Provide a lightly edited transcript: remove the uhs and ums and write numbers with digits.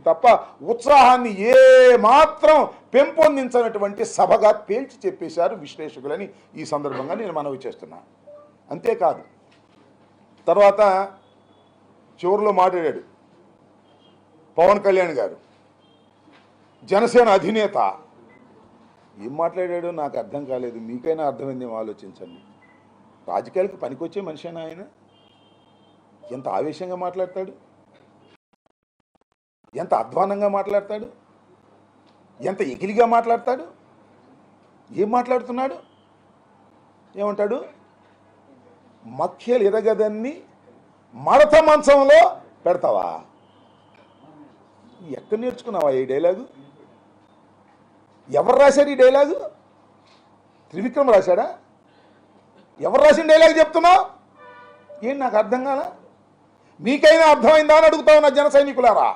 తప్ప ఉత్సాహాన్ని ఏ మాత్రం పెంపొందించినటువంటి సభగా తేల్చి చెప్పేశారు విశ్లేషకులని ఈ సందర్భంగా నేను మనవి చేస్తున్నాను. అంతేకాదు తర్వాత చివరిలో మాట్లాడాడు పవన్ కళ్యాణ్ గారు, జనసేన అధినేత. ఏం మాట్లాడాడో నాకు అర్థం కాలేదు, మీకైనా అర్థమైందేమో ఆలోచించండి. రాజకీయాలకు పనికొచ్చే మనిషినా ఆయన? ఎంత ఆవేశంగా మాట్లాడతాడు, ఎంత అధ్వానంగా మాట్లాడతాడు, ఎంత ఎగిలిగా మాట్లాడతాడు. ఏం మాట్లాడుతున్నాడు? ఏమంటాడు? మఖ్యలు ఎదగదన్ని మడత మంచంలో పెడతావా? ఎక్కడ నేర్చుకున్నావా ఈ డైలాగు? ఎవరు రాశారు ఈ డైలాగు? త్రివిక్రమ్ రాశాడా? ఎవరు రాసిన డైలాగ్ చెప్తున్నావు? ఏం నాకు అర్థం కాలా? మీకైనా అర్థమైందా అని అడుగుతా ఉన్నా జన సైనికులారా.